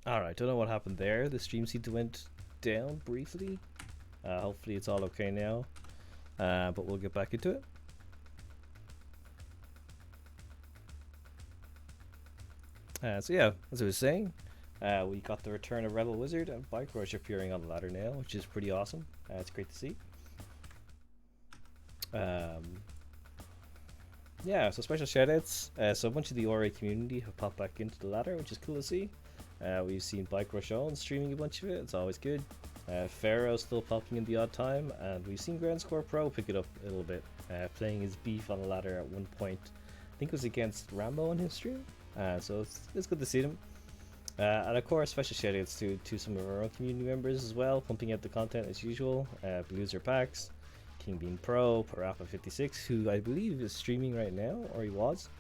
Alright, don't know what happened there. The stream seemed to went down briefly. Hopefully it's all okay now. But we'll get back into it. So yeah, as I was saying, we got the return of Rebel Wizard and Bike Rush appearing on the ladder now, which is pretty awesome. It's great to see. Yeah, so special shoutouts. So a bunch of the ORA community have popped back into the ladder, which is cool to see. We've seen Bike Rush on streaming a bunch of it. It's always good. Pharaoh still popping in the odd time, and we've seen Ground Score Pro pick it up a little bit, playing his beef on the ladder at one point. I think it was against Rambo on his stream. So it's good to see them. And of course, special shoutouts to some of our own community members as well, pumping out the content as usual. Blueser Packs, King Bean Pro, Parappa56, who I believe is streaming right now, or he was.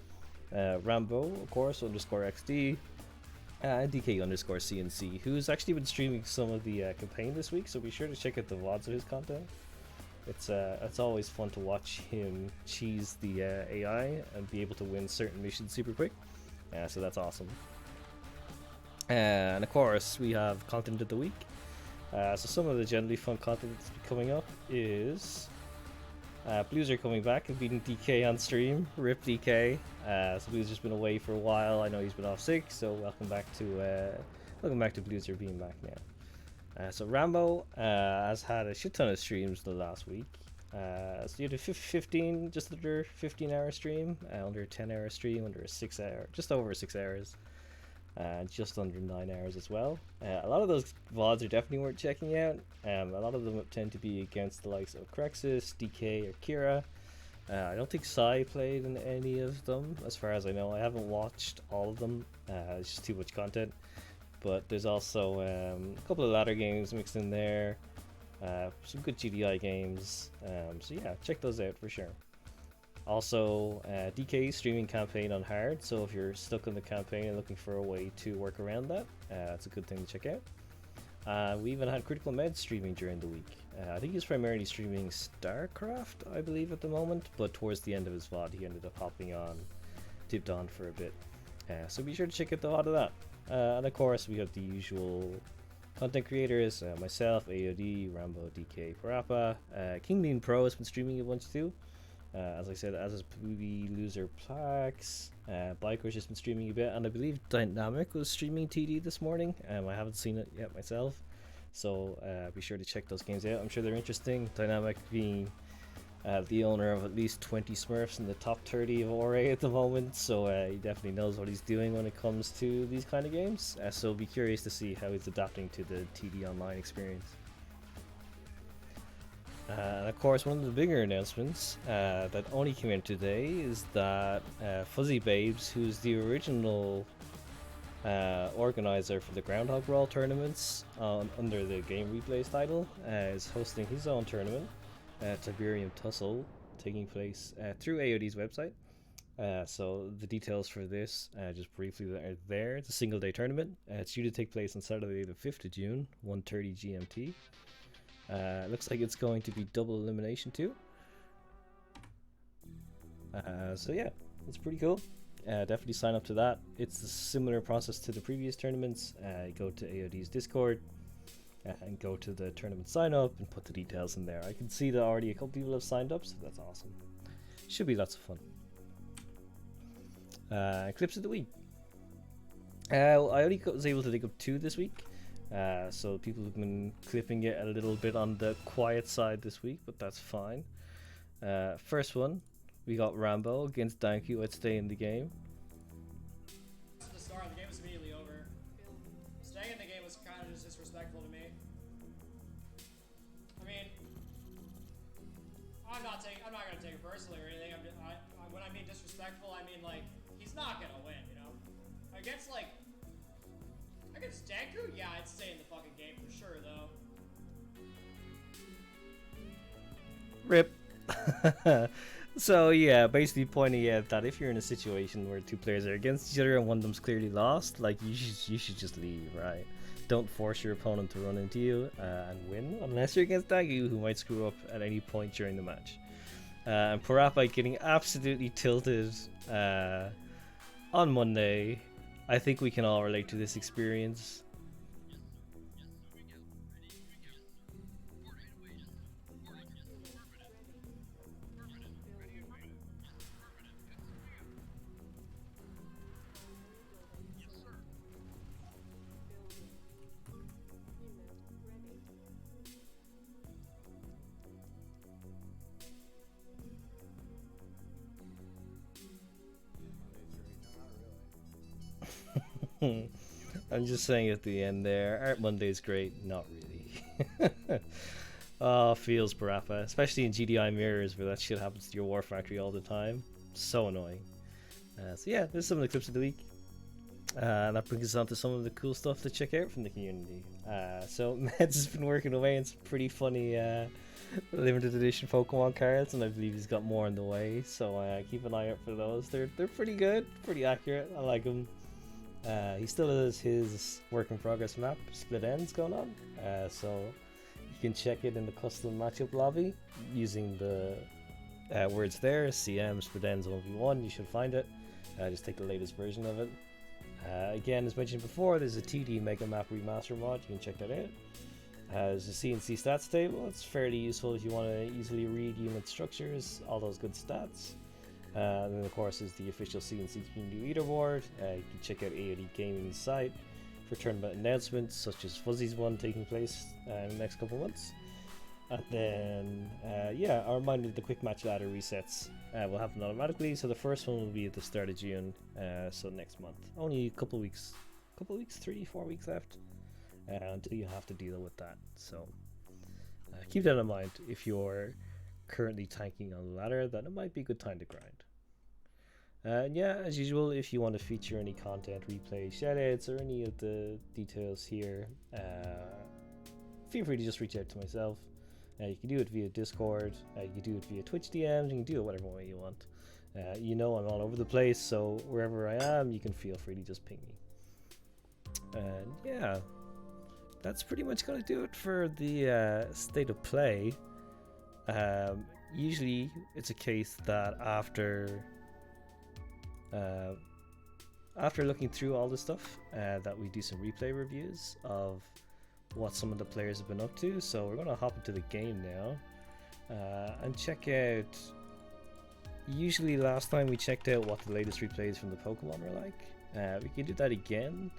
Rambo, of course, _XD, and DK _CNC, who's actually been streaming some of the campaign this week, so be sure to check out the VODs of his content. It's always fun to watch him cheese the AI and be able to win certain missions super quick. So that's awesome. And of course, we have content of the week. So some of the generally fun content that's coming up is Blueser coming back and beating DK on stream. Rip DK. So Blueser's been away for a while. I know he's been off sick, so welcome back to Blueser being back now. So Rambo has had a shit ton of streams the last week. So you had a 15, just under 15-hour stream, under a 10-hour stream, under a 6-hour, just over 6 hours, just under 9 hours as well. A lot of those VODs are definitely worth checking out. A lot of them tend to be against the likes of Crexus, DK, or Kira. I don't think Sai played in any of them, as far as I know. I haven't watched all of them. It's just too much content. But there's also a couple of ladder games mixed in there. Some good GDI games. So yeah, check those out for sure. Also, DK's streaming campaign on hard, so if you're stuck in the campaign and looking for a way to work around that, that's a good thing to check out. We even had Critical Med streaming during the week. I think he's primarily streaming StarCraft, I believe, at the moment, but towards the end of his VOD, he ended up hopping on, dipped on for a bit. So be sure to check out the VOD of that. And of course, we have the usual content creators, myself, AOD, Rambo, DK, Parappa. King Bean Pro has been streaming a bunch too. As I said, as is Loser Plax. Biker's just been streaming a bit, and I believe Dynamic was streaming TD this morning. I haven't seen it yet myself, so be sure to check those games out. I'm sure they're interesting. Dynamic being the owner of at least 20 Smurfs in the top 30 of ORA at the moment, so he definitely knows what he's doing when it comes to these kind of games. So be curious to see how he's adapting to the TD Online experience. And of course, one of the bigger announcements that only came out today is that Fuzzy Babes, who's the original organizer for the Groundhog Brawl tournaments under the Game Replays title, is hosting his own tournament, Tiberian Tussle, taking place through AOD's website. So the details for this, just briefly, are there. It's a single-day tournament. It's due to take place on Saturday the 5th of June, 1:30 GMT. Looks like it's going to be double elimination too. So yeah, it's pretty cool. Definitely sign up to that. It's a similar process to the previous tournaments. Go to AOD's Discord and go to the tournament sign up and put the details in there. I can see that already a couple people have signed up, so that's awesome. Should be lots of fun. Clips of the week. I only was able to dig up 2 this week. So people have been clipping it a little bit on the quiet side this week, but that's fine. First one, we got Rambo against Danku at Stay in the Game. The start of the game was immediately over. Staying in the game was kind of just disrespectful to me. I mean, I'm not gonna take it personally or anything. When I mean disrespectful, I mean like he's not gonna win, you know. Against Danku? Yeah, I'd stay in the fucking game for sure, though. Rip. So yeah, basically pointing out that if you're in a situation where 2 players are against each other and one of them's clearly lost, like you should just leave, right? Don't force your opponent to run into you and win, unless you're against Danku, who might screw up at any point during the match. And Parappa getting absolutely tilted on Monday. I think we can all relate to this experience. I'm just saying at the end there, Art Monday's great, not really. Oh, feels Parappa, especially in GDI mirrors where that shit happens to your War Factory all the time. So annoying. So yeah, there's some of the clips of the week. And that brings us on to some of the cool stuff to check out from the community. So Meds has been working away on some pretty funny limited edition Pokemon cards, and I believe he's got more on the way. So keep an eye out for those. They're pretty good, pretty accurate. I like them. He still has his work in progress map, Split Ends, going on. So you can check it in the custom matchup lobby using the words there, CM Split Ends 1v1. You should find it. Just take the latest version of it. Again, as mentioned before, there's a TD Mega Map Remaster mod. You can check that out. There's a CNC stats table. It's fairly useful if you want to easily read unit structures, all those good stats. And then, of course, is the official CNC community leaderboard. You can check out AOD Gaming's site for tournament announcements, such as Fuzzy's one taking place in the next couple of months. And then, yeah, a reminder that the quick match ladder resets will happen automatically. So the first one will be at the start of June, so next month. Only a couple weeks, 3-4 weeks left until you have to deal with that. So keep that in mind if you're currently tanking on the ladder, that it might be a good time to grind. And yeah, as usual, if you want to feature any content, replay, shoutouts, or any of the details here, feel free to just reach out to myself. You can do it via Discord, you can do it via Twitch DMs, you can do it whatever way you want. You know I'm all over the place, so wherever I am, you can feel free to just ping me. And yeah, that's pretty much going to do it for the state of play. Usually it's a case that after looking through all the stuff, that we do some replay reviews of what some of the players have been up to. So we're going to hop into the game now and check out. Usually last time we checked out what the latest replays from the Pokemon were like. We can do that again.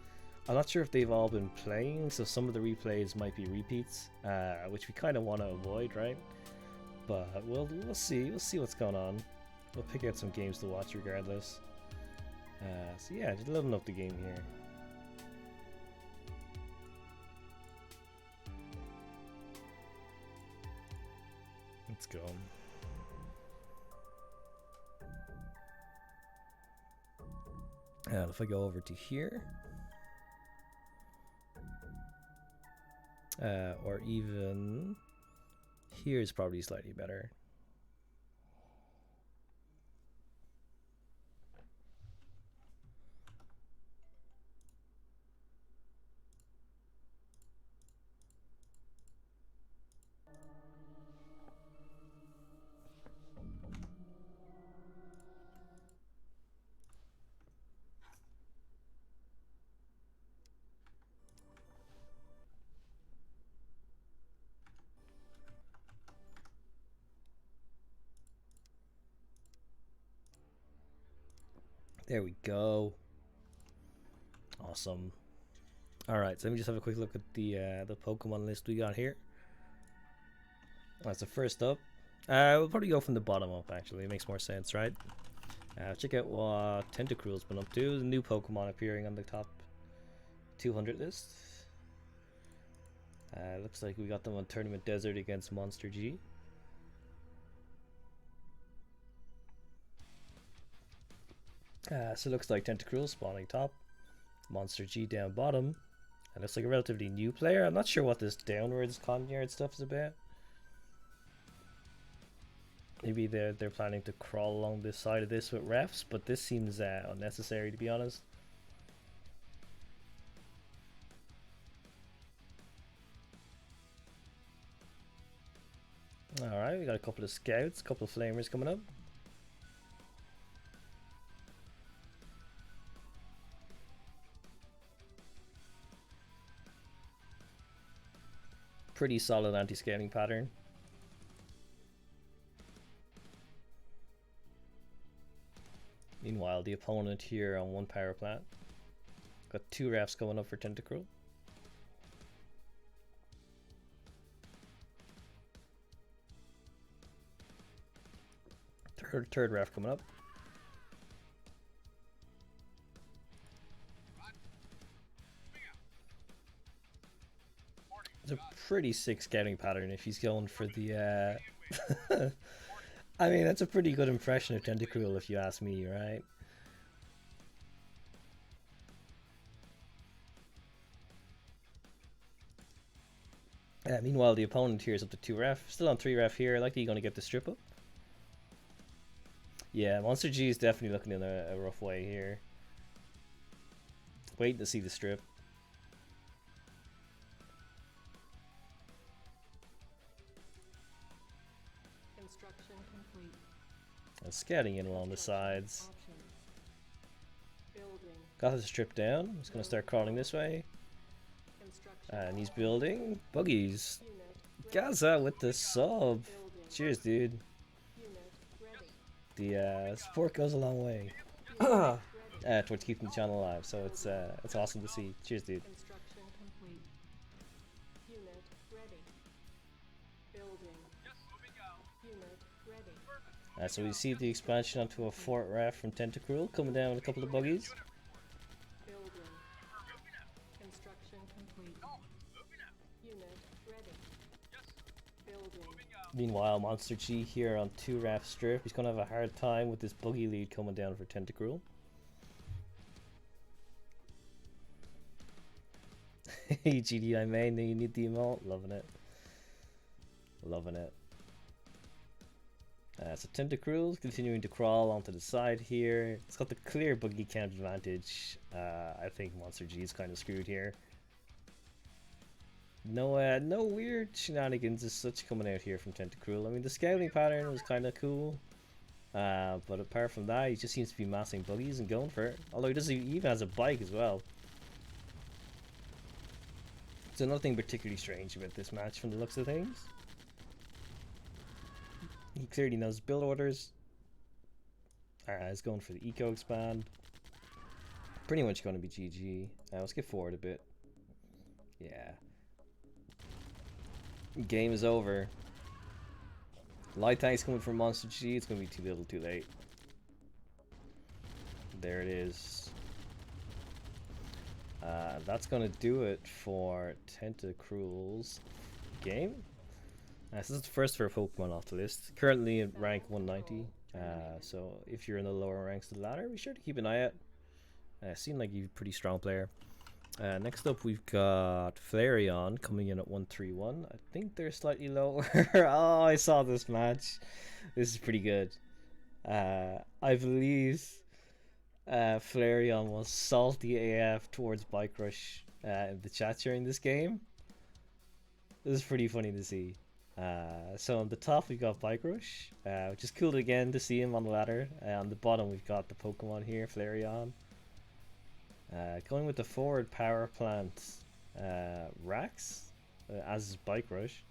I'm not sure if they've all been playing, so some of the replays might be repeats, which we kind of want to avoid, right? But we'll see what's going on. We'll pick out some games to watch regardless. So yeah, just loading up the game here. Let's go. And if I go over to here, or even here is probably slightly better. There we go. Awesome. Alright, so let me just have a quick look at the Pokemon list we got here. That's the first up. We'll probably go from the bottom up, actually. It makes more sense, right? Check out what Tentacruel's been up to. The new Pokemon appearing on the top 200 list. Looks like we got them on Tournament Desert against Monster G. So it looks like Tentacruel spawning top, Monster G down bottom. And looks like a relatively new player. I'm not sure what this downwards Conyard stuff is about. Maybe they're planning to crawl along this side of this with refs, but this seems unnecessary, to be honest. Alright, we got a couple of scouts, a couple of flamers coming up. Pretty solid anti-scaling pattern. Meanwhile, the opponent here on one power plant. Got two refs going up for Tentacruel. Third ref coming up. It's a pretty sick scouting pattern if he's going for the. I mean, that's a pretty good impression of Tentacruel if you ask me, right? Meanwhile, the opponent here is up to 2 ref. Still on 3 ref here. Likely going to get the strip up. Yeah, Monster G is definitely looking in a rough way here. Waiting to see the strip. Construction complete. And scouting in along the sides. Building. Got the strip down. He's going to start crawling this way. And he's building buggies. Gaza with the sub. Cheers, dude. The support goes a long way towards keeping the channel alive. So it's awesome to see. Cheers, dude. Construction complete. Unit ready. Building. Unit ready. So we see the expansion onto a fort raft from Tentacruel coming down with a couple of buggies. Building. Construction complete. Unit ready. Building. Meanwhile, Monster G here on 2 raft strip. He's going to have a hard time with this buggy lead coming down for Tentacruel. Hey GDI main, you need the emote. Loving it. Loving it. So Tentacruel's continuing to crawl onto the side here. It's got the clear buggy count advantage. I think Monster G is kind of screwed here. No weird shenanigans as such coming out here from Tentacruel. I mean, the scouting pattern was kind of cool. But apart from that, he just seems to be massing buggies and going for it. Although he even has a bike as well. So nothing particularly strange about this match from the looks of things. He clearly knows build orders. He's going for the eco expand. Pretty much going to be GG. Let's get forward a bit. Yeah. Game is over. Light tank's coming from Monster G. It's going to be too little too late. There it is. That's going to do it for Tentacruel's game. This is the first for a Pokemon off the list. Currently at rank 190. So if you're in the lower ranks of the ladder, be sure to keep an eye out. Seem like you're a pretty strong player. Next up, we've got Flareon coming in at 131. I think they're slightly lower. Oh, I saw this match. This is pretty good. I believe Flareon was salty AF towards Bike Rush in the chat during this game. This is pretty funny to see. So on the top we've got Bike Rush, which is cool again to see him on the ladder. On the bottom we've got the Pokemon here, Flareon. Going with the forward power plant, Rax, as is Bike Rush.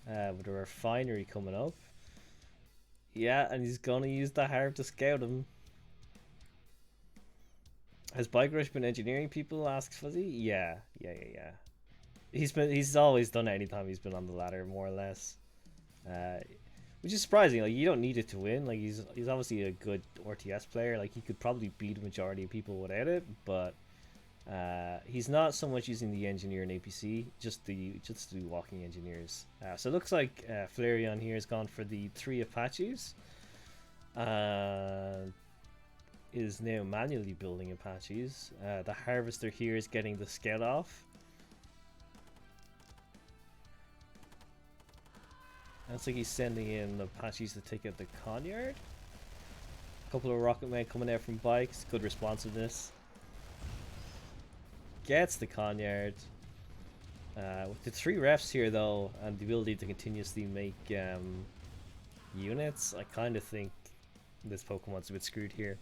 With a refinery coming up. Yeah, and he's gonna use the harp to scout him. Has Bike Rush been engineering people? Asks Fuzzy. Yeah. He's always done it anytime he's been on the ladder, more or less. Which is surprising. Like, you don't need it to win. Like, he's obviously a good RTS player. Like, he could probably beat a majority of people without it, but he's not so much using the engineer and APC, just the walking engineers. So it looks like Flareon here has gone for the 3 Apaches. Is now manually building Apaches. The Harvester here is getting the scout off. Looks like he's sending in Apaches to take out the Conyard. A couple of Rocket Men coming out from bikes. Good responsiveness. Gets the Conyard. With the 3 refs here though, and the ability to continuously make units, I kind of think this Pokemon's a bit screwed here.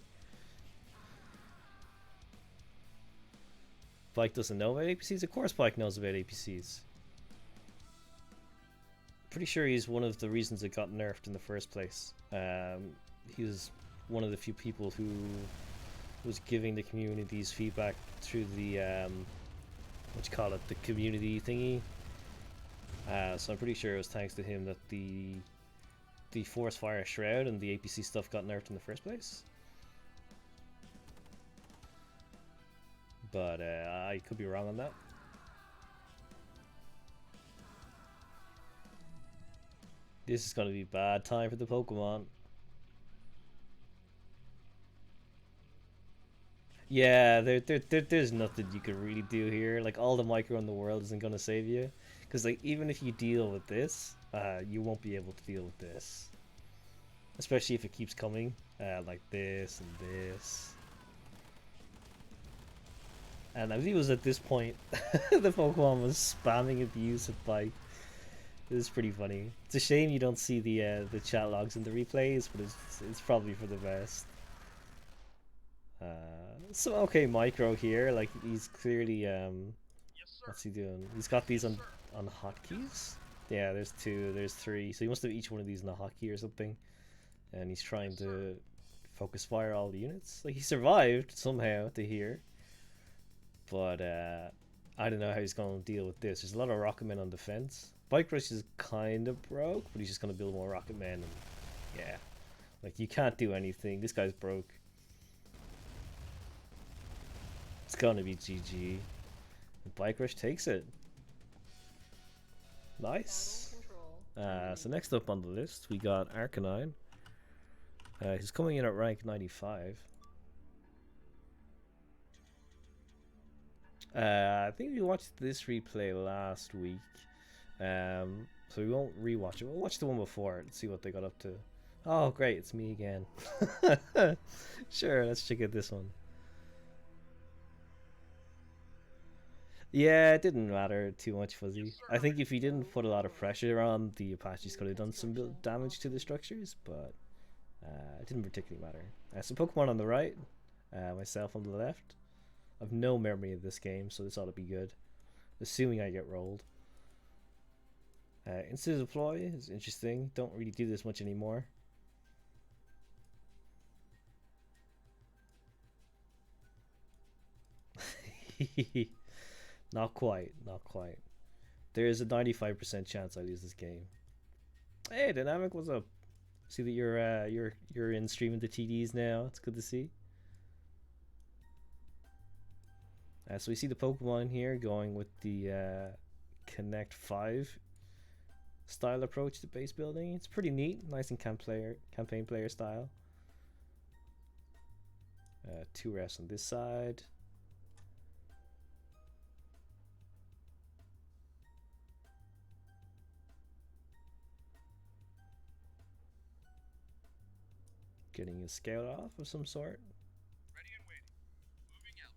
Bike doesn't know about APCs? Of course Bike knows about APCs. Pretty sure he's one of the reasons it got nerfed in the first place. He was one of the few people who was giving the community's feedback through the the community thingy. So I'm pretty sure it was thanks to him that the Force Fire Shroud and the APC stuff got nerfed in the first place. but I could be wrong on that. This is gonna be bad time for the Pokemon. Yeah, there's nothing you can really do here. Like, all the micro in the world isn't gonna save you, because like even if you deal with this, you won't be able to deal with this, especially if it keeps coming, like this and this. And I believe it was at this point the Pokemon was spamming abuse with Bike. It was pretty funny. It's a shame you don't see the chat logs in the replays, but it's probably for the best. Some okay micro here. Like, he's clearly what's he doing? He's got these on hotkeys. Yeah, there's 2, there's 3. So he must have each one of these in a hotkey or something. And he's trying to focus fire all the units. Like, he survived somehow to here. But I don't know how he's going to deal with this. There's a lot of Rocket Men on defense. Bike Rush is kind of broke, but he's just going to build more Rocket Men. And yeah, like, you can't do anything. This guy's broke. It's going to be GG. And Bike Rush takes it. Nice. So next up on the list, we got Arcanine. He's coming in at rank 95. I think we watched this replay last week, so we won't rewatch it. We'll watch the one before and see what they got up to. Oh great, it's me again. Sure, let's check out this one. Yeah, it didn't matter too much, Fuzzy. I think if he didn't put a lot of pressure on, the Apaches could have done some damage to the structures, but it didn't particularly matter. So Pokemon on the right, myself on the left. I've no memory of this game, so this ought to be good. Assuming I get rolled. Instant Deploy is interesting. Don't really do this much anymore. Not quite, not quite. There is a 95% chance I lose this game. Hey, Dynamic, what's up? See that you're in streaming the TDs now. It's good to see. So we see the Pokemon here going with the Connect 5 style approach to base building. It's pretty neat, nice and campaign player style. 2 refs on this side. Getting a scout off of some sort. Ready and waiting. Moving out.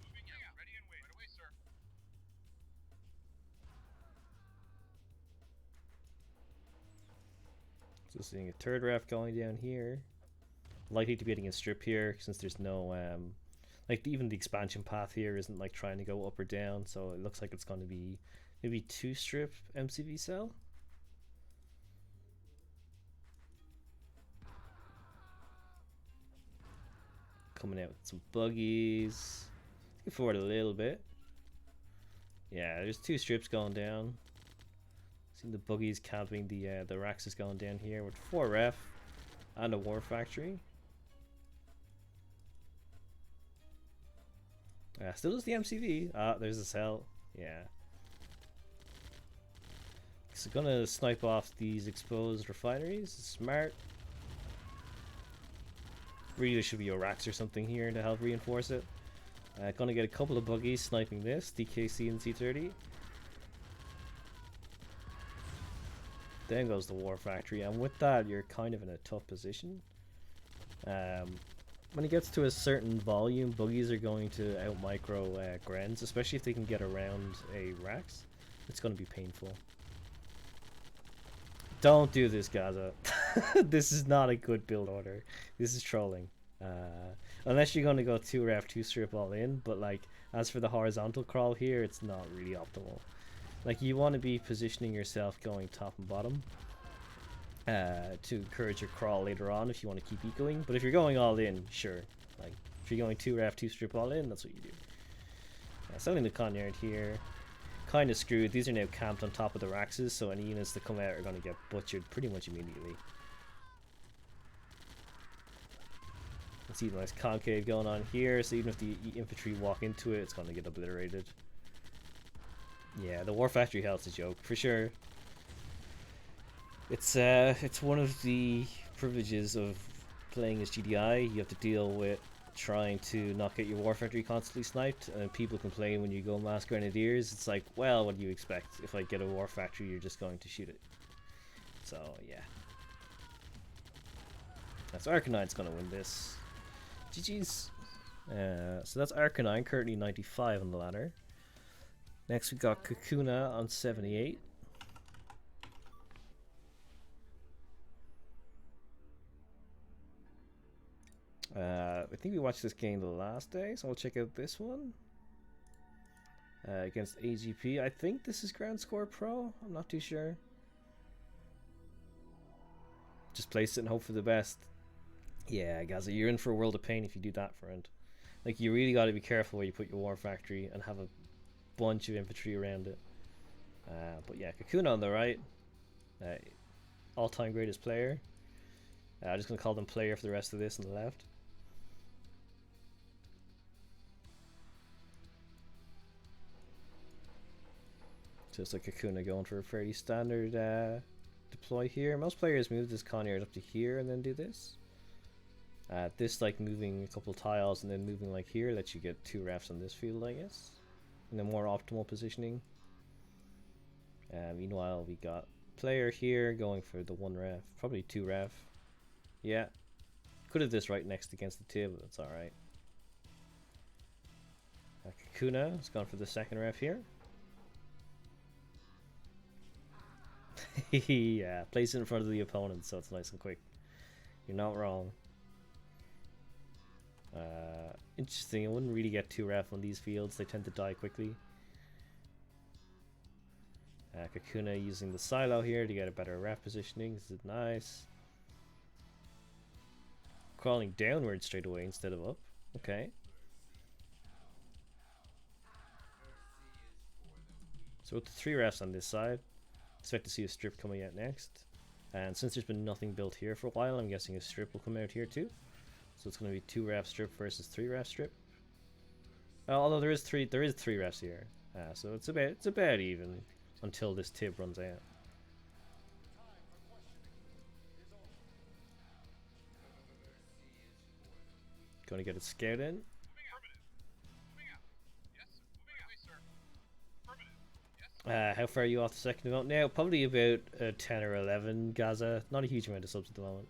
Moving out. Ready and waiting. Right away, sir. So seeing a third ref going down here. Likely to be getting a strip here since there's no like even the expansion path here isn't like trying to go up or down, so it looks like it's going to be maybe 2 strip MCV cell. Coming out with some buggies. Looking forward a little bit. Yeah, there's 2 strips going down. Seeing the buggies camping the Raxus going down here with 4 ref and a war factory. Still is the MCV. Ah, there's a cell. Yeah. So gonna snipe off these exposed refineries. Smart. Really, there should be a Rax or something here to help reinforce it. Gonna get a couple of buggies sniping this. DKC and C30. Then goes the War Factory, and with that, you're kind of in a tough position. When it gets to a certain volume, buggies are going to out micro Grens, especially if they can get around a Rax. It's going to be painful. Don't do this, Gaza. This is not a good build order. This is trolling. Unless you're going to go 2 ref, 2 strip all in, but like as for the horizontal crawl here, it's not really optimal. Like, you want to be positioning yourself going top and bottom to encourage your crawl later on if you want to keep ecoing. But if you're going all in, sure. Like, if you're going 2 ref, 2 strip all in, that's what you do. Selling the Conyard here. Kind of screwed. These are now camped on top of the Raxes, so any units that come out are going to get butchered pretty much immediately. See the nice concave going on here, so even if the infantry walk into it, it's going to get obliterated. Yeah, the War Factory health's a joke, for sure. It's one of the privileges of playing as GDI. You have to deal with trying to not get your War Factory constantly sniped, and people complain when you go Mass Grenadiers. It's like, well, what do you expect? If I get a War Factory, you're just going to shoot it. So, yeah. That's Arcanine's going to win this. GG's. So that's Arcanine, currently 95 on the ladder. Next we got Kakuna on 78. I think we watched this game the last day, so I'll check out this one. Against AGP. I think this is Ground Score Pro. I'm not too sure. Just place it and hope for the best. Yeah, Gaza, you're in for a world of pain if you do that, friend. Like, you really got to be careful where you put your War Factory and have a bunch of infantry around it. But yeah, Kakuna on the right. All-time greatest player. I'm just going to call them player for the rest of this on the left. Just like Kakuna going for a fairly standard deploy here. Most players move this Conyard up to here and then do this. This, like moving a couple tiles and then moving like here, lets you get 2 refs on this field, I guess, in a more optimal positioning. Meanwhile, we got player here going for the 1 ref, probably 2 ref. Yeah, could have this right next against the Tib, but that's alright. Kakuna has gone for the 2nd ref here. Yeah, place it in front of the opponent so it's nice and quick. You're not wrong. Interesting, I wouldn't really get 2 ref on these fields, they tend to die quickly. Kakuna using the silo here to get a better ref positioning. This is nice. Crawling downward straight away instead of up. Okay. So with the 3 refs on this side, expect to see a strip coming out next. And since there's been nothing built here for a while, I'm guessing a strip will come out here too. So it's going to be 2 ref strip versus 3 ref strip. Although there is 3 refs here, so it's about even until this Tib runs out. Going to get a scout in. How far are you off the second development now? Probably about 10 or 11, Gaza. Not a huge amount of subs at the moment.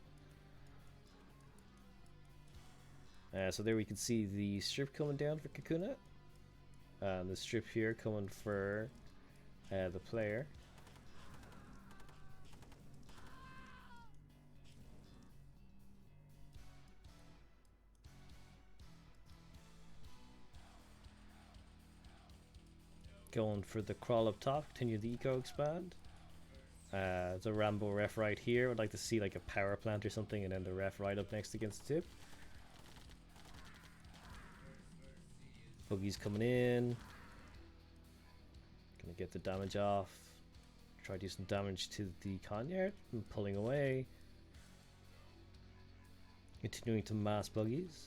So there we can see the strip coming down for Kakuna. The strip here coming for the player. Going for the crawl up top, continue the eco expand. The Rambo ref right here. Would like to see like a power plant or something, and then the ref right up next against the Tib. Boogie's coming in. Gonna get the damage off. Try to do some damage to the Conyard. And pulling away. Continuing to mass buggies.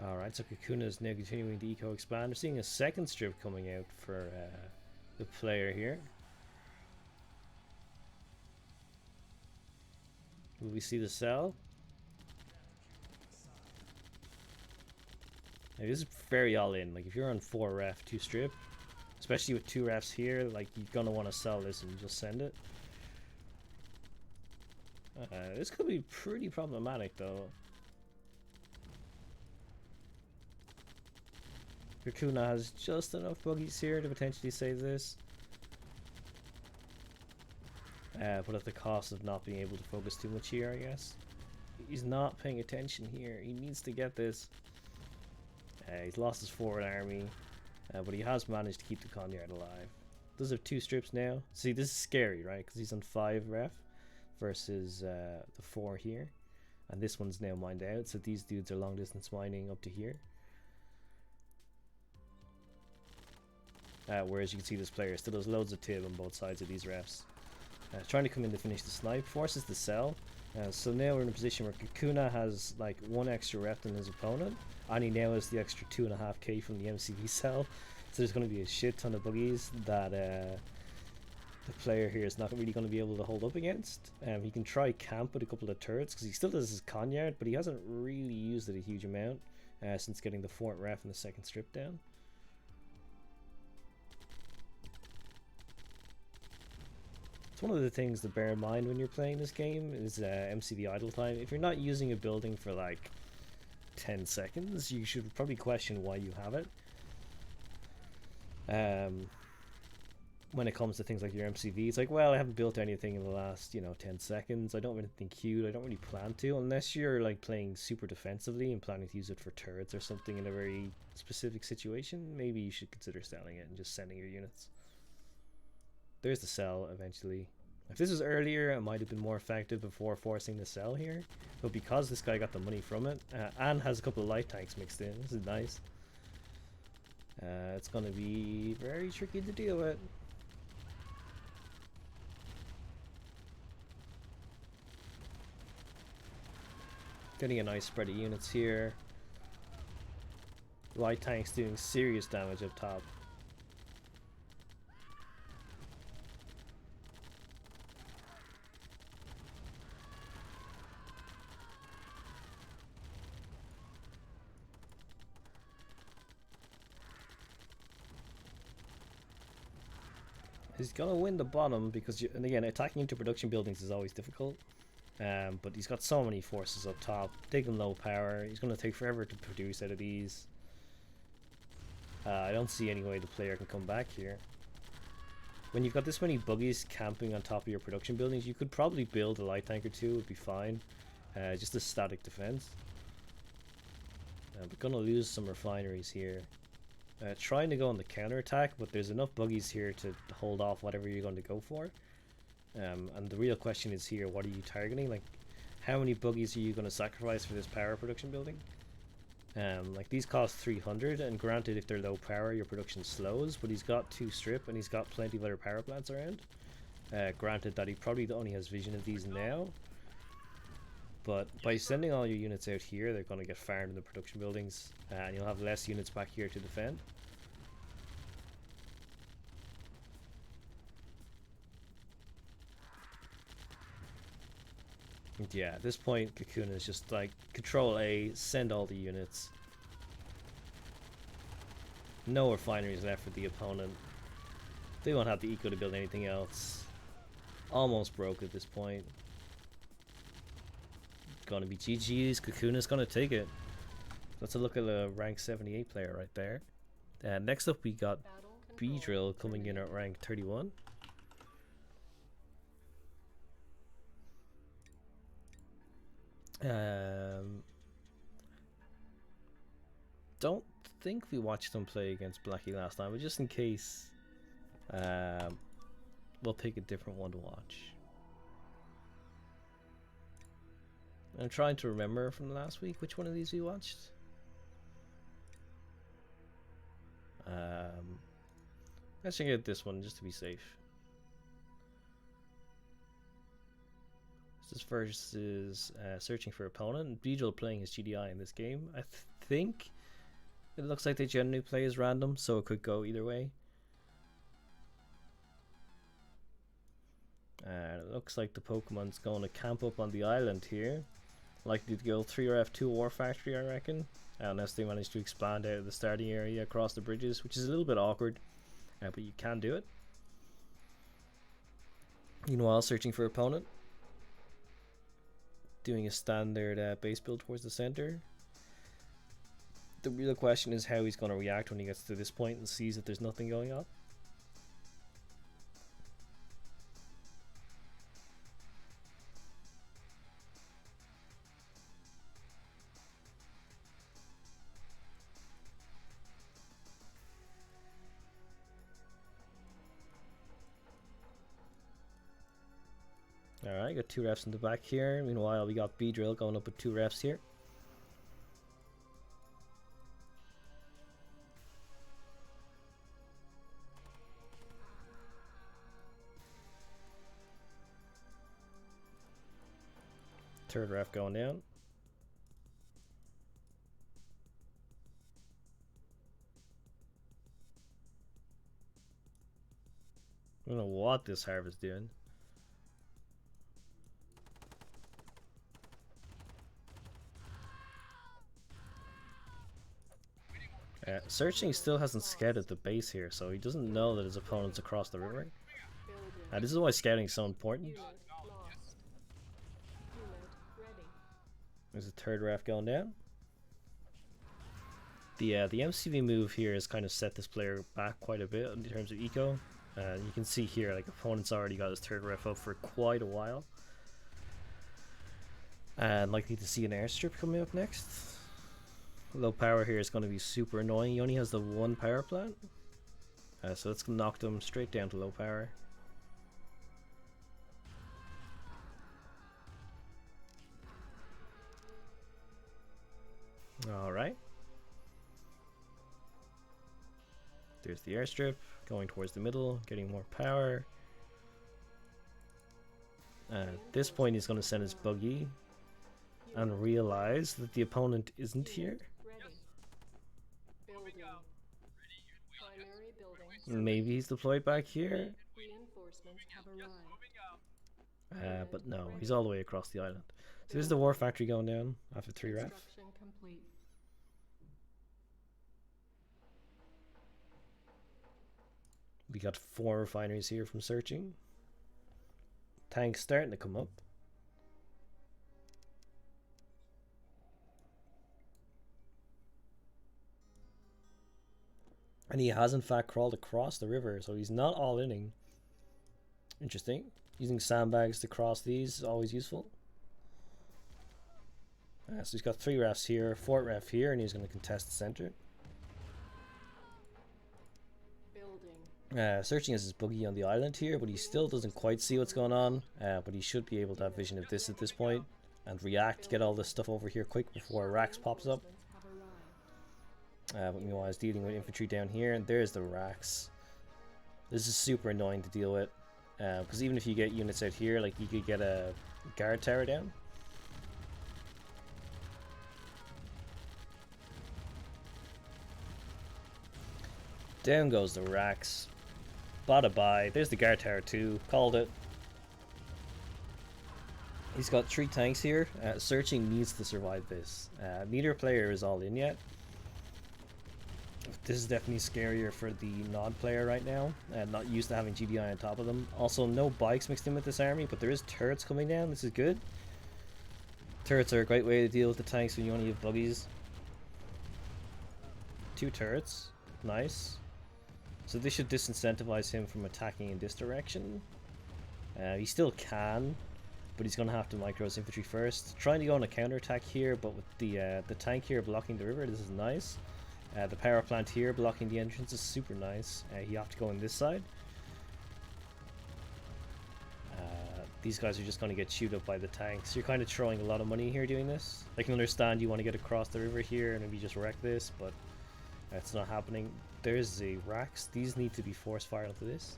Alright, so Kakuna is now continuing to eco expand. We're seeing a 2nd strip coming out for the player here. Will we see the cell? Now, this is very all in. Like, if you're on 4 ref, 2 strip, especially with 2 refs here, like, you're gonna want to sell this and just send it. This could be pretty problematic though. Kakuna has just enough buggies here to potentially save this. But at the cost of not being able to focus too much here, I guess. He's not paying attention here. He needs to get this. He's lost his forward army, but he has managed to keep the Conyard alive. Does have 2 strips now. See, this is scary, right? Because he's on 5 ref versus the 4 here. And this one's now mined out, so these dudes are long distance mining up to here. whereas you can see this player still has loads of tib on both sides of these refs. Trying to come in to finish the snipe, forces the sell. So now we're in a position where Kakuna has like 1 extra rep than his opponent, and he now has the extra 2.5k from the MCV cell. So there's going to be a shit ton of buggies that the player here is not really going to be able to hold up against. He can try camp with a couple of turrets because he still does his con yard, but he hasn't really used it a huge amount since getting the 4th ref and the 2nd strip down. It's one of the things to bear in mind when you're playing this game is MCV idle time. If you're not using a building for like 10 seconds, you should probably question why you have it. When it comes to things like your MCV, it's like, well, I haven't built anything in the last, 10 seconds. I don't have anything queued. I don't really plan to, unless you're like playing super defensively and planning to use it for turrets or something in a very specific situation. Maybe you should consider selling it and just sending your units. There's the sell eventually. If this was earlier, it might have been more effective before forcing the sell here. But because this guy got the money from it, and has a couple of light tanks mixed in, this is nice. It's going to be very tricky to deal with. Getting a nice spread of units here. Light tanks doing serious damage up top. He's gonna win the bottom because, and again, attacking into production buildings is always difficult. But he's got so many forces up top, taking low power. He's gonna take forever to produce out of these. I don't see any way the player can come back here. When you've got this many buggies camping on top of your production buildings, you could probably build a light tank or two, would be fine. Just a static defense. We're gonna lose some refineries here. Trying to go on the counter attack, but there's enough buggies here to hold off whatever you're going to go for. And the real question is here, what are you targeting? Like, how many buggies are you going to sacrifice for this power production building? Like, these cost 300, and granted, if they're low power, your production slows, but he's got 2 strip, and he's got plenty of other power plants around. Granted that he probably only has vision of these now, but by sending all your units out here, they're going to get farmed in the production buildings, and you'll have less units back here to defend. And yeah, at this point, Kakuna is just like, Control A, send all the units. No refineries left for the opponent. They won't have the eco to build anything else. Almost broke at this point. Gonna be GG's. Kakuna's gonna take it. Let's look at a rank 78 player right there. Next up we got B-Drill coming in at rank 31. Don't think we watched him play against Blackie last time, but just in case, we'll pick a different one to watch. I'm trying to remember from last week which one of these we watched. Let's check out this one just to be safe. This is versus searching for opponent. B-Drill playing his GDI in this game. I think it looks like they generally play as random, so it could go either way. It looks like the Pokemon's going to camp up on the island here. Likely to go 3 or F2 War Factory, I reckon. Unless they manage to expand out of the starting area across the bridges, which is a little bit awkward. But you can do it. Meanwhile, searching for opponent. Doing a standard base build towards the center. The real question is how he's going to react when he gets to this point and sees that there's nothing going on. Alright, got 2 refs in the back here. Meanwhile, we got B-Drill going up with 2 refs here. Third ref going down. I don't know what this harvest doing. Searching still hasn't scouted the base here, so he doesn't know that his opponent's across the river. This is why scouting is so important. Unit lost. Unit ready. There's a third ref going down. The MCV move here has kind of set this player back quite a bit in terms of eco. You can see here, like, opponent's already got his third ref up for quite a while. And likely to see an airstrip coming up next. Low power here is going to be super annoying. He only has the one power plant. So let's knock them straight down to low power. Alright. There's the airstrip, going towards the middle, getting more power. At this point he's going to send his buggy and realize that the opponent isn't here. Ready. Building. Primary building. Maybe he's deployed back here. Reinforcements have arrived. But no, he's all the way across the island. So there's the war factory going down after 3 ref. Construction complete. We got 4 refineries here from searching. Tanks starting to come up. And he has in fact crawled across the river, so he's not all inning. Interesting. Using sandbags to cross these is always useful. So he's got 3 refs here, 4 ref here, and he's going to contest the center. Building. Searching as his buggy on the island here, but he still doesn't quite see what's going on. But he should be able to have vision of this at this point and react, get all this stuff over here quick before Rax pops up. But meanwhile, he's dealing with infantry down here, and there's the Rax. This is super annoying to deal with, because even if you get units out here, like you could get a guard tower down. Down goes the Rax. Bada bye. There's the guard tower too. Called it. He's got 3 tanks here. Searching needs to survive this. Neither player is all in yet. This is definitely scarier for the Nod player right now, not used to having GDI on top of them. Also, no bikes mixed in with this army, but there is turrets coming down. This is good. Turrets are a great way to deal with the tanks when you only have buggies. 2 turrets. Nice. So this should disincentivize him from attacking in this direction. He still can, but he's going to have to micro his infantry first. Trying to go on a counterattack here, but with the tank here blocking the river, this is nice. The power plant here blocking the entrance is super nice. You have to go on this side. These guys are just going to get chewed up by the tanks. You're kind of throwing a lot of money here doing this. I can understand you want to get across the river here and maybe just wreck this, but that's not happening. There's the racks. These need to be force fired onto this.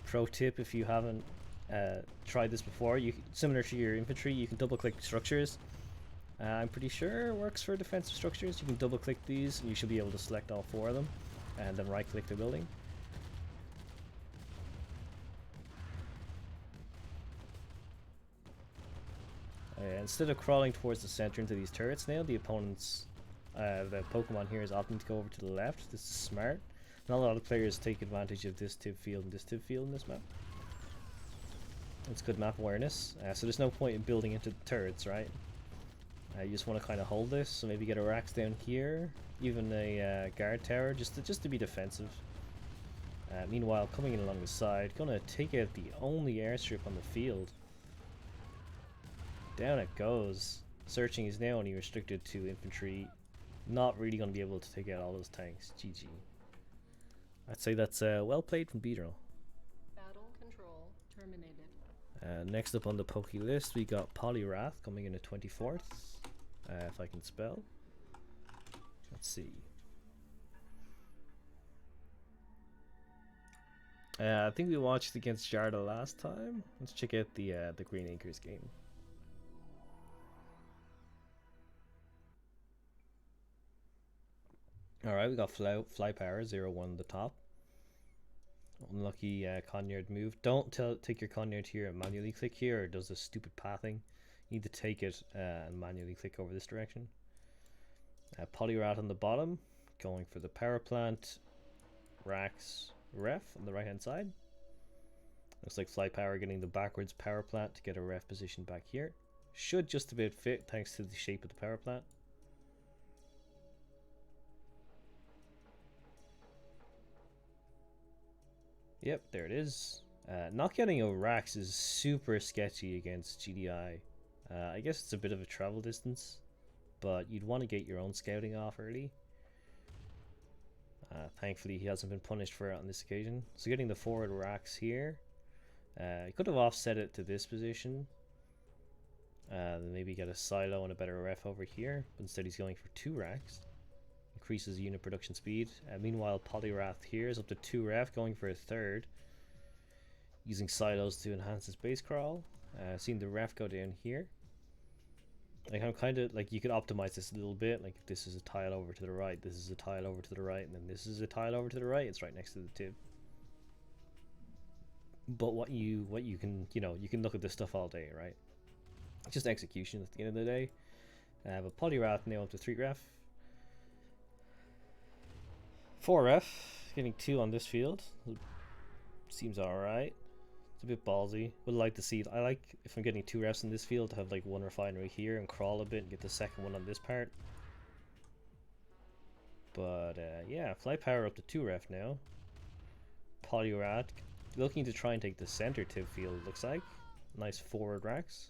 Pro tip, if you haven't tried this before, similar to your infantry, you can double click structures. I'm pretty sure it works for defensive structures. You can double click these and you should be able to select all 4 of them and then right click the building. Instead of crawling towards the center into these turrets now, the opponent's the Pokemon here is opting to go over to the left. This is smart. Not a lot of players take advantage of this tib field and this tib field in this map. It's good map awareness. So there's no point in building into the turrets, right? You just want to kind of hold this, so maybe get a Rax down here, even a guard tower, just to be defensive. Meanwhile, coming in along the side, gonna take out the only airstrip on the field. Down it goes. Searching is now only restricted to infantry. Not really gonna be able to take out all those tanks. GG. I'd say that's well played from Beedrill. Battle control terminated. Next up on the Poke list, we got Poliwrath coming in at 24th. If I can spell. Let's see. I think we watched against Jarda last time. Let's check out the Green Acres game. Alright, we got fly power, 0-1 at the top. Unlucky Conyard move. Don't take your Conyard here and manually click here, or it does this stupid pathing. You need to take it and manually click over this direction. Poliwrath on the bottom, going for the power plant. Rax ref on the right hand side. Looks like fly power getting the backwards power plant to get a ref position back here. Should just about fit thanks to the shape of the power plant. Yep, there it is. Not getting a Rax is super sketchy against GDI. I guess it's a bit of a travel distance, but you'd want to get your own scouting off early. Thankfully he hasn't been punished for it on this occasion. So getting the forward Rax here. He could have offset it to this position. Then maybe get a silo and a better ref over here. But instead he's going for 2 Rax. Increases unit production speed. Meanwhile Poliwrath here is up to 2 ref, going for a 3rd. Using silos to enhance his base crawl. Seeing the ref go down here. Like I'm kind of like, you could optimize this a little bit. Like if this is a tile over to the right, this is a tile over to the right, and then this is a tile over to the right. It's right next to the tib. But what you can, you know, you can look at this stuff all day, right? It's just execution at the end of the day. But Poliwrath now up to 3 ref. 4 ref, getting 2 on this field. Seems alright. It's a bit ballsy. Would like to see it. I like, if I'm getting 2 refs in this field, to have like 1 refinery here and crawl a bit and get the second one on this part. But yeah, fly power up to 2 ref now. Poliwrath looking to try and take the center tip field, looks like. Nice forward racks.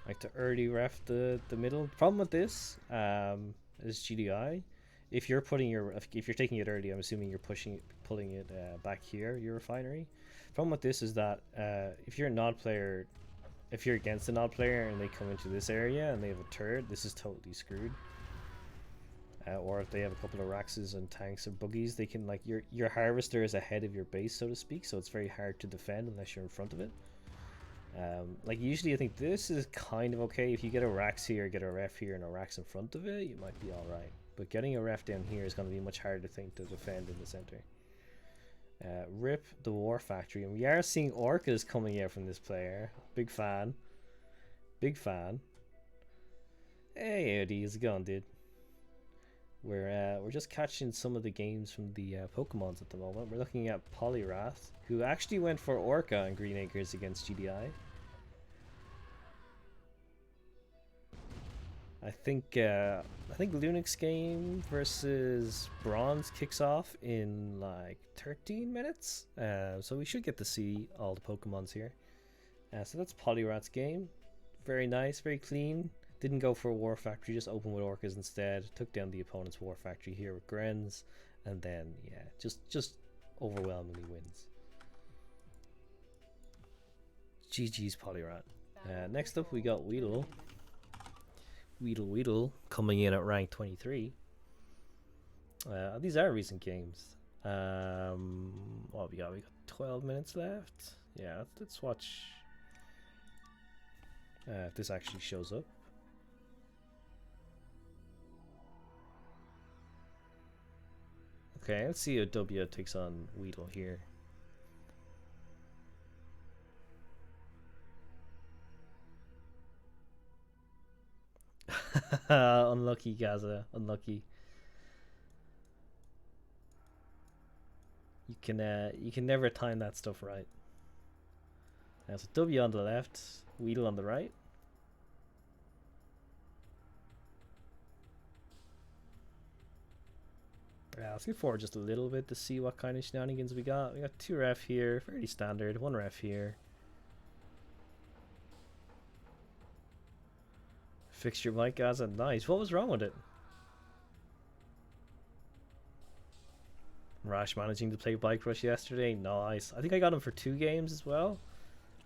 Like to early ref the middle. Problem with this is GDI. If you're taking it early, I'm assuming you're pulling it back here, your refinery. Problem with this is that if you're a nod player, if you're against a nod player and they come into this area and they have a turret, this is totally screwed. Or if they have a couple of Raxes and tanks or buggies, they can, like, your harvester is ahead of your base, so to speak, so it's very hard to defend unless you're in front of it. Like usually I think this is kind of okay. If you get a Rax here, get a ref here and a Rax in front of it, you might be alright. But getting a ref down here is going to be much harder to defend in the center. Rip the War Factory, and we are seeing Orcas coming out from this player. Big fan. Big fan. Hey Eddie, how's it going, dude? We're just catching some of the games from the Pokemons at the moment. We're looking at Poliwrath, who actually went for Orca in Green Acres against GDI. I think Lunix game versus Bronze kicks off in like 13 minutes. So we should get to see all the Pokemons here. So that's Poliwrath's game. Very nice, very clean. Didn't go for a War Factory, just opened with Orcas instead. Took down the opponent's War Factory here with Grens, and then yeah, just overwhelmingly wins. GG's Poliwrath. Next up we got Weedle. Weedle coming in at rank 23. These are recent games. What we got? We got 12 minutes left. Yeah, let's watch if this actually shows up. Okay, let's see how W takes on Weedle here. Unlucky, Gaza. Unlucky. You can never time that stuff right. So W on the left, Weedle on the right. Yeah, let's get forward just a little bit to see what kind of shenanigans we got. We got 2 ref here, fairly standard. 1 ref here. Fixed your mic, Gaza. Nice. What was wrong with it? Rash managing to play Bike Rush yesterday. Nice. I think I got him for 2 games as well.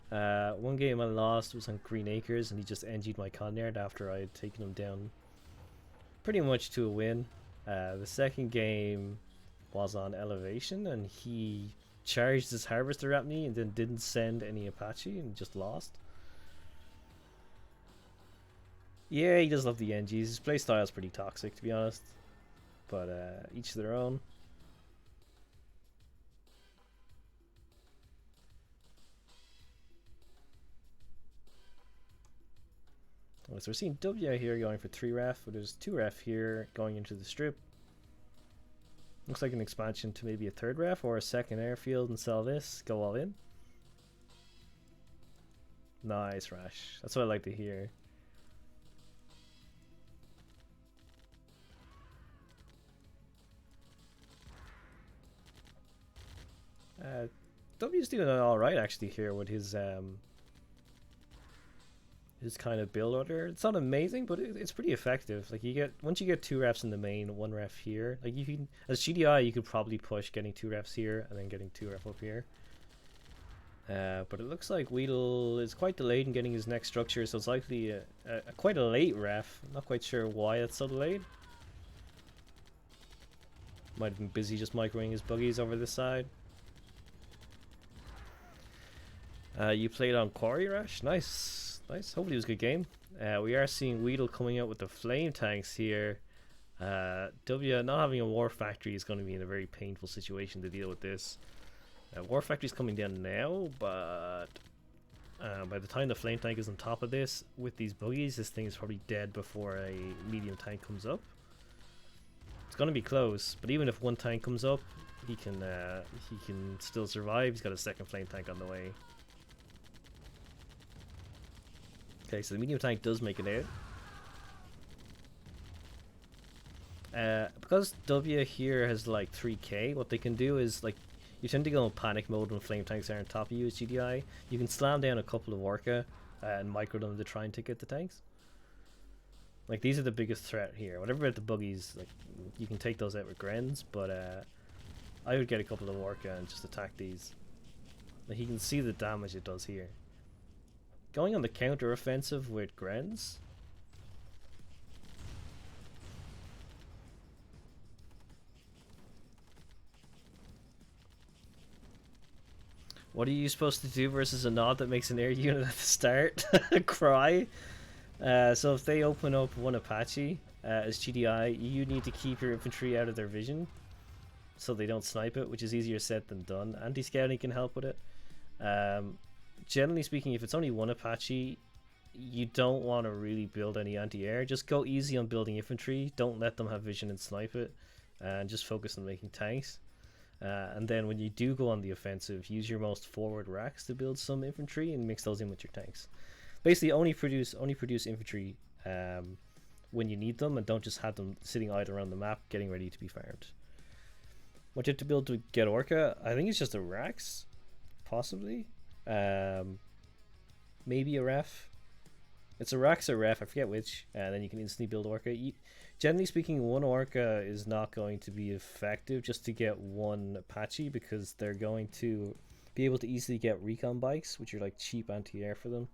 1 game I lost was on Green Acres, and he just NG'd my Conyard after I had taken him down pretty much to a win. The second game was on Elevation, and he charged his Harvester at me and then didn't send any Apache and just lost. Yeah, he does love the NGs. His playstyle is pretty toxic, to be honest. But each their own. So we're seeing W here going for 3 ref, but there's 2 ref here going into the strip. Looks like an expansion to maybe a 3rd ref or a 2nd airfield and sell this. Go all in. Nice, Rash. That's what I like to hear. W's doing alright actually here with his kind of build order. It's not amazing, but it's pretty effective. Like once you get 2 refs in the main, 1 ref here. Like you can, as GDI, you could probably push getting 2 refs here and then getting 2 ref up here. But it looks like Weedle is quite delayed in getting his next structure, so it's likely quite a late ref. I'm not quite sure why it's so delayed. Might have been busy just microing his buggies over this side. You played on Quarry Rush? Nice. Nice. Hopefully it was a good game. We are seeing Weedle coming out with the flame tanks here. W not having a war factory is going to be in a very painful situation to deal with this. War factory's coming down now, but by the time the flame tank is on top of this, with these buggies, this thing is probably dead before a medium tank comes up. It's going to be close, but even if one tank comes up, he can still survive. He's got a 2nd flame tank on the way. Okay, so the medium tank does make it out. Because W here has like 3k, what they can do is, like, you tend to go in panic mode when flame tanks are on top of you as GDI. You can slam down a couple of Orca and micro them to try and take out the tanks. Like, these are the biggest threat here. Whatever about the buggies, like, you can take those out with Grens, but I would get a couple of Orca and just attack these. Like, you can see the damage it does here. Going on the counter offensive with Grens. What are you supposed to do versus a nod that makes an air unit at the start? Cry. So if they open up one Apache as GDI, you need to keep your infantry out of their vision so they don't snipe it, which is easier said than done. Anti-scouting can help with it. Generally speaking, if it's only one Apache, you don't want to really build any anti-air. Just go easy on building infantry. Don't let them have vision and snipe it, and just focus on making tanks. And then when you do go on the offensive, use your most forward racks to build some infantry and mix those in with your tanks. Basically, only produce infantry when you need them, and don't just have them sitting idle around the map getting ready to be farmed. What you have to build to get Orca, I think it's just a racks, possibly. Maybe a ref. It's a Rax or ref, I forget which, and then you can instantly build Orca. Generally speaking, one Orca is not going to be effective just to get one Apache, because they're going to be able to easily get recon bikes, which are like cheap anti-air for them.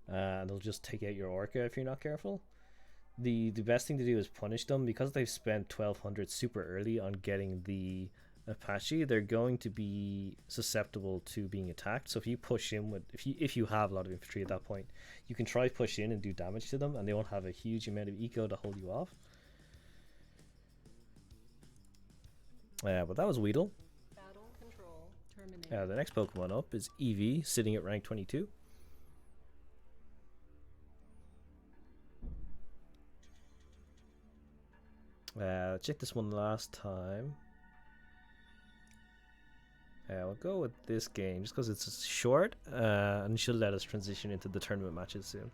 And they'll just take out your Orca if you're not careful. The best thing to do is punish them, because they've spent 1200 super early on getting the Apache. They're going to be susceptible to being attacked. So if you push in with, if you have a lot of infantry at that point, you can try push in and do damage to them, and they won't have a huge amount of eco to hold you off. But that was Weedle. Battle control terminated. The next Pokemon up is Eevee, sitting at rank 22. Check this one last time. We'll go with this game just because it's short and should let us transition into the tournament matches soon.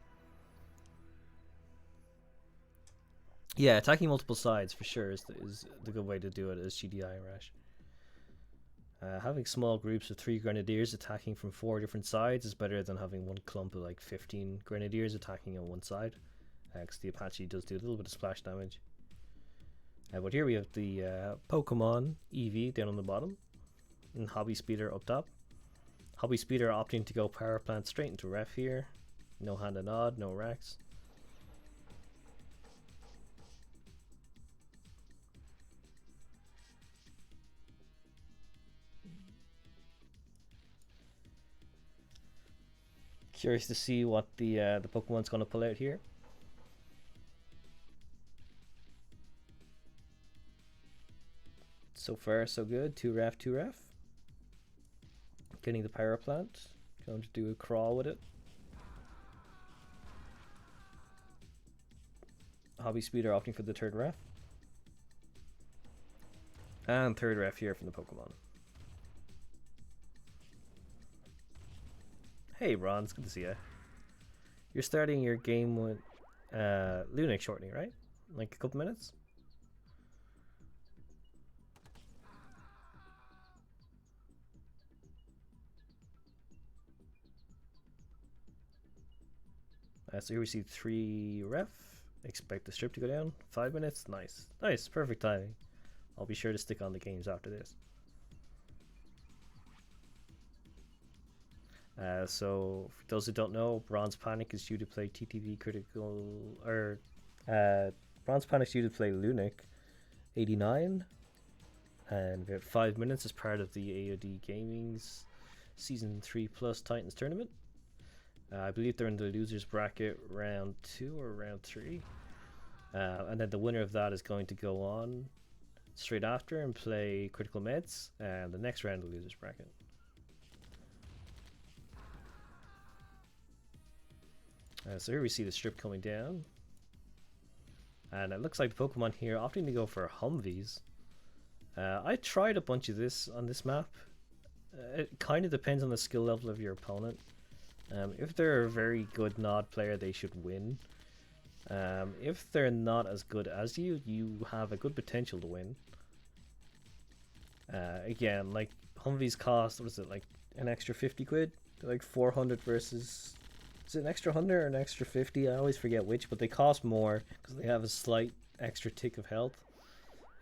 Yeah, attacking multiple sides for sure is the good way to do it as GDI Rash. Having small groups of 3 Grenadiers attacking from 4 different sides is better than having one clump of like 15 Grenadiers attacking on one side, because the Apache does do a little bit of splash damage. But here we have the Pokemon Eevee down on the bottom, and Hobby Speeder up top. Hobby Speeder opting to go Power Plant straight into Ref here. No Hand and Nod, no Rax. Curious to see what the Pokemon's going to pull out here. So far, so good. 2 ref, 2 ref. Getting the power plant. Going to do a crawl with it. Hobby Speeder opting for the 3rd ref. And 3rd ref here from the Pokemon. Hey Ron, it's good to see you. You're starting your game with Lunac shortly, right? Like a couple minutes? So here we see 3 ref. Expect the strip to go down. 5 minutes. Nice. Nice. Perfect timing. I'll be sure to stick on the games after this. So for those who don't know, Bronze Panic is due to play TTV Critical, or Bronze Panic is due to play Lunac 89, and we have 5 minutes as part of the AOD Gaming's Season 3 Plus Titans tournament. I believe they're in the losers bracket round 2 or round 3, and then the winner of that is going to go on straight after and play Critical Meds and the next round of the losers bracket. So here we see the strip coming down, and it looks like the Pokemon here opting to go for Humvees. I tried a bunch of this on this map. It kind of depends on the skill level of your opponent. If they're a very good Nod player, they should win. If they're not as good as you, you have a good potential to win. Again, like Humvees cost, what is it, like an extra 50 quid? They're like 400 versus... Is it an extra 100 or an extra 50? I always forget which, but they cost more because they have a slight extra tick of health.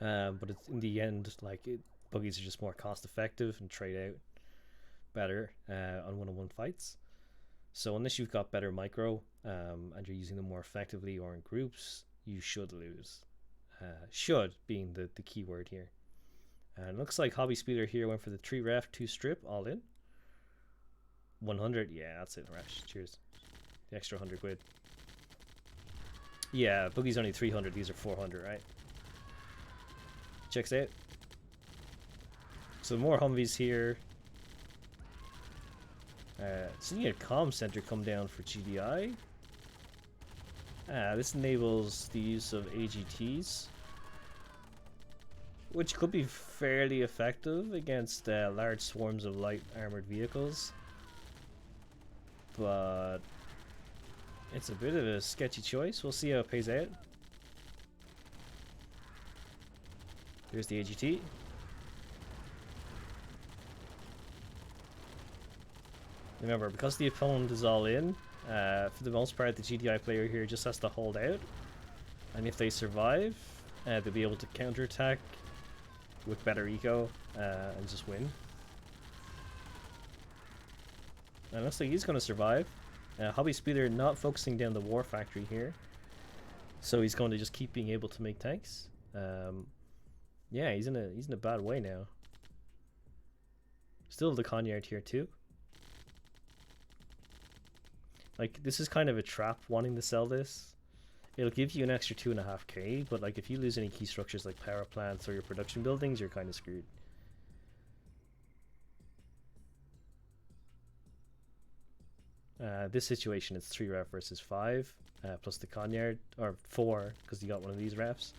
But it's, in the end, like buggies are just more cost effective and trade out better on one-on-one fights. So unless you've got better micro and you're using them more effectively or in groups, you should lose. Should being the key word here. And it looks like Hobby Speeder here went for the 3 ref, 2 strip, all in. 100, yeah, that's it, Rash. Cheers. The extra 100 quid. Yeah, Boogie's only 300, these are 400, right? Checks out. So more Humvees here. Seeing a comm center come down for GDI. This enables the use of AGTs, which could be fairly effective against large swarms of light armored vehicles. But it's a bit of a sketchy choice. We'll see how it pays out. Here's the AGT. Remember, because the opponent is all in, for the most part, the GDI player here just has to hold out. And if they survive, they'll be able to counterattack with better eco and just win. And it looks like he's going to survive. Hobby Speeder not focusing down the War Factory here. So he's going to just keep being able to make tanks. Yeah, he's in a bad way now. Still the Conyard here too. Like, this is kind of a trap wanting to sell this. It'll give you an extra 2.5k, but like if you lose any key structures like power plants or your production buildings, you're kind of screwed. This situation, it's 3 ref versus 5, plus the Conyard, or 4, because you got one of these refs.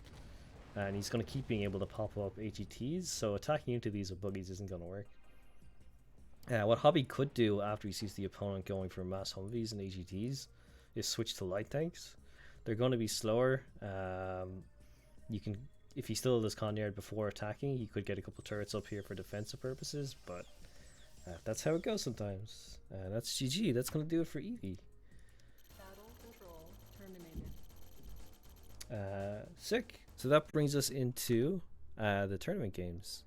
And he's going to keep being able to pop up AGTs, so attacking into these with buggies isn't going to work. What Hobby could do after he sees the opponent going for mass Humvees and AGTs is switch to light tanks. They're going to be slower. You can, if he still does Conyard before attacking, he could get a couple turrets up here for defensive purposes, but that's how it goes sometimes. That's GG. That's going to do it for Eevee. Battle control terminated. Sick. So that brings us into the tournament games.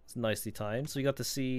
It's nicely timed. So we got to see